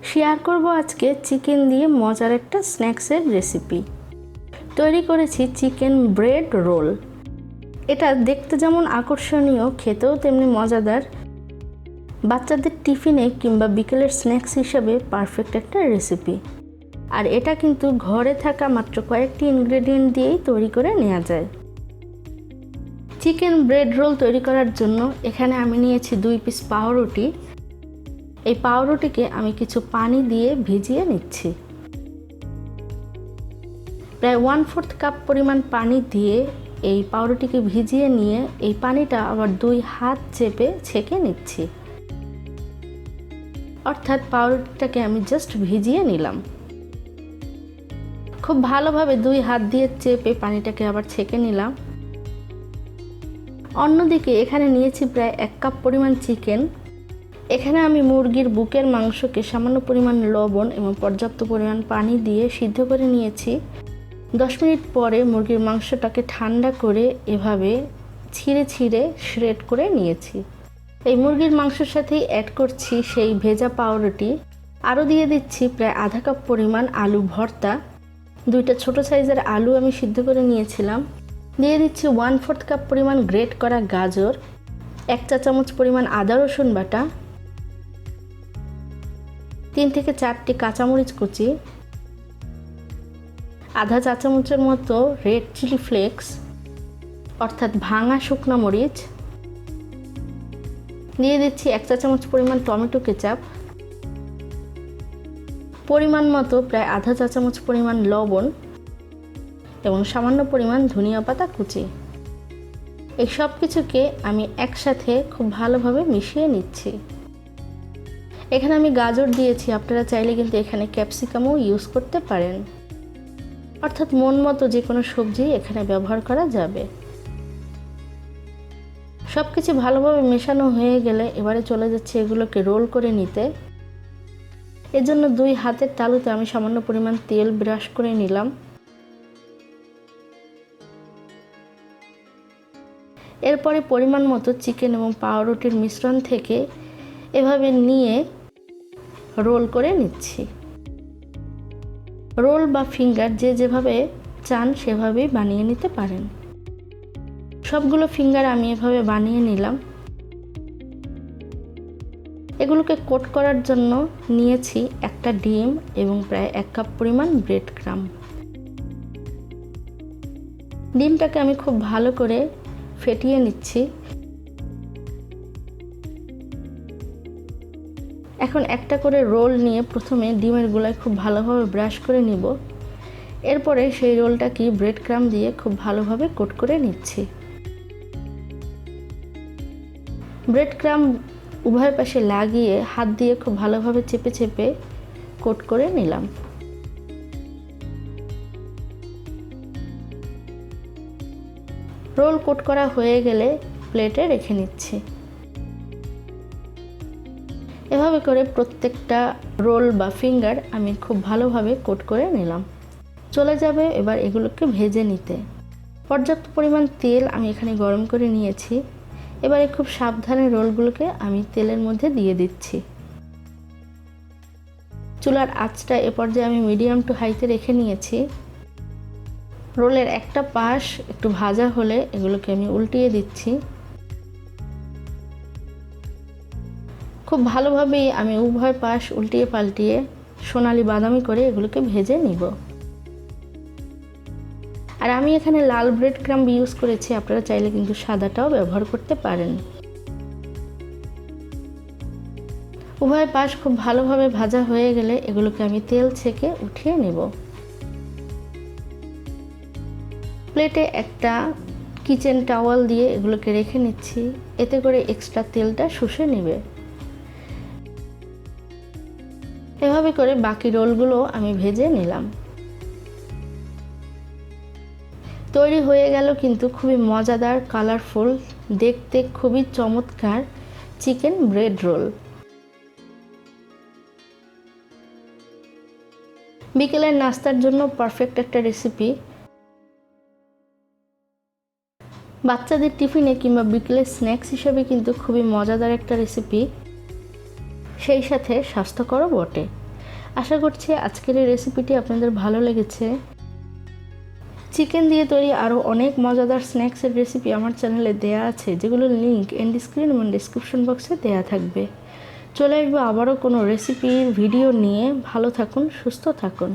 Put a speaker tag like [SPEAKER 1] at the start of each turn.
[SPEAKER 1] Share করব আজকে chicken দিয়ে মজার একটা স্ন্যাক্সের রেসিপি। তৈরি করেছি চিকেন ব্রেড রোল। এটা দেখতে যেমন আকর্ষণীয়, খেতেও তেমনি মজাদার। বাচ্চাদের টিফিনে কিংবা বিকেলের স্ন্যাক্স হিসেবে পারফেক্ট একটা রেসিপি। আর এটা কিন্তু ঘরে থাকা মাত্র কয়েকটি ইনগ্রেডিয়েন্ট দিয়েই তৈরি করে নেওয়া যায়। চিকেন ব্রেড রোল তৈরি করার জন্য এখানে আমি নিয়েছি 2 পিস পাউরুটি। এই পাউরুটিকে আমি কিছু পানি দিয়ে ভিজিয়ে নিচ্ছি। প্রায় 1/4 কাপ পরিমাণ পানি দিয়ে এই পাউরুটিকে ভিজিয়ে নিয়ে এই পানিটা আবার 2 হাত চেপে ছেঁকে নিচ্ছি। অর্থাৎ পাউরুটিটাকে আমি জাস্ট ভিজিয়ে নিলাম। খুব ভালোভাবে 2 হাত দিয়ে চেপে পানিটাকে আবার ছেঁকে নিলাম। অন্যদিকে এখানে নিয়েছি প্রায় 1 কাপ পরিমাণ চিকেন। এখানে আমি মুরগির বুকের মাংসকে সামান্য পরিমাণ লবণ এবং পর্যাপ্ত পরিমাণ পানি দিয়ে সিদ্ধ করে নিয়েছি। 10 মিনিট পরে মুরগির মাংসটাকে ঠান্ডা করে এভাবে ছিঁড়ে ছিঁড়ে শ্রেড করে নিয়েছি। এই মুরগির মাংসের সাথেই অ্যাড করছি সেই ভেজা পাউরুটি। আরও দিয়ে দিচ্ছি প্রায় আধা কাপ পরিমাণ আলু ভর্তা। 2টা ছোট সাইজের আলু আমি সিদ্ধ করে নিয়েছিলাম। দিয়ে দিচ্ছি 1/4 কাপ পরিমাণ গ্রেট করা গাজর, 1 চা চামচ পরিমাণ আদা রসুন বাটা, 3 থেকে 4টি কাঁচামরিচ কুচি, আধা চা চামচের মতো রেড চিলি ফ্লেক্স অর্থাৎ ভাঙা শুকনো মরিচ, দিয়ে দিচ্ছি 1 চা চামচ পরিমাণ টমেটো কেচাপ, পরিমাণ মতো প্রায় আধা চা চামচ পরিমাণ লবণ এবং সামান্য পরিমাণ ধনিয়া পাতা কুচি। এই সব কিছুকে আমি একসাথে খুব ভালোভাবে মিশিয়ে নিচ্ছি। এখানে আমি গাজর দিয়েছি, আপনারা চাইলে কিন্তু এখানে ক্যাপসিকামও ইউজ করতে পারেন। অর্থাৎ মন মতো যে কোনো সবজি এখানে ব্যবহার করা যাবে। সব কিছু ভালোভাবে মেশানো হয়ে গেলে এবারে চলে যাচ্ছে এগুলোকে রোল করে নিতে। এর জন্য 2 হাতের তালুতে আমি সামান্য পরিমাণ তেল ব্রাশ করে নিলাম। এরপরে পরিমাণ মতো চিকেন এবং পাউরুটির মিশ্রণ থেকে এভাবে নিয়ে রোল করে নিচ্ছি। রোল বা ফিঙ্গার যে যেভাবে চান সেভাবেই বানিয়ে নিতে পারেন। সবগুলো ফিঙ্গার আমি এভাবে বানিয়ে নিলাম। এগুলোকে কোট করার জন্য নিয়েছি একটা ডিম এবং প্রায় 1 কাপ পরিমাণ ব্রেড ক্রাম্ব। ডিমটাকে আমি খুব ভালো করে ফেটিয়ে নিচ্ছি। এখন একটা করে রোল নিয়ে প্রথমে ডিমের গোলায় খুব ভালোভাবে ব্রাশ করে নিব। এরপরে সেই রোলটাকে ব্রেড ক্রাম্ব দিয়ে খুব ভালোভাবে কোট করে নিচ্ছি। ব্রেড ক্রাম্ব উভয় পাশে লাগিয়ে হাত দিয়ে খুব ভালোভাবে চেপে চেপে কোট করে নিলাম। রোল কোট করা হয়ে গেলে প্লেটে রেখে নিচ্ছি। এভাবে করে প্রত্যেকটা রোল বা ফিঙ্গার আমি খুব ভালোভাবে কোট করে নিলাম। চলে যাবে এবার এগুলোকে ভেজে নিতে। পর্যাপ্ত পরিমাণ তেল আমি এখানে গরম করে নিয়েছি। এবারে খুব সাবধানে রোলগুলোকে আমি তেলের মধ্যে দিয়ে দিচ্ছি। চুলার আঁচটা এ পর্যায়ে আমি মিডিয়াম টু হাইতে রেখে নিয়েছি। রোলের একটা পাশ একটু ভাজা হলে এগুলোকে আমি উল্টিয়ে দিচ্ছি। খুব ভালোভাবেই আমি উভয় পাশ উল্টিয়ে পাল্টিয়ে সোনালি বাদামি করে এগুলোকে ভেজে নিব। আর আমি এখানে লাল ব্রেড ক্রাম্ব ইউজ করেছি, আপনারা চাইলে কিন্তু সাদাটাও ব্যবহার করতে পারেন। উভয় পাশ খুব ভালোভাবে ভাজা হয়ে গেলে এগুলোকে আমি তেল ছেঁকে উঠিয়ে নেব। প্লেটে একটা কিচেন টাওয়াল দিয়ে এগুলোকে রেখে নিচ্ছি, এতে করে এক্সট্রা তেলটা শুষে নেবে। এভাবে করে বাকি রোলগুলো আমি ভেজে নিলাম। তৈরি হয়ে গেল কিন্তু খুবই মজাদার, কালারফুল, দেখতে খুবই চমৎকার চিকেন ব্রেড রোল। বিকেলের নাস্তার জন্য পারফেক্ট একটা রেসিপি। বাচ্চাদের টিফিনে কিংবা বিকেলের স্ন্যাক্স হিসেবে কিন্তু খুবই মজাদার একটা রেসিপি, সেই সাথে স্বাস্থ্যকরও বটে। আশা করছি আজকের এই রেসিপিটি আপনাদের ভালো লেগেছে। চিকেন দিয়ে তৈরি আরও অনেক মজাদার স্ন্যাক্সের রেসিপি আমার চ্যানেলে দেয়া আছে, যেগুলোর লিঙ্ক এন্ড স্ক্রিন এবং ডিসক্রিপশন বক্সে দেয়া থাকবে। চলে আসবো আবারও কোনো রেসিপির ভিডিও নিয়ে। ভালো থাকুন, সুস্থ থাকুন।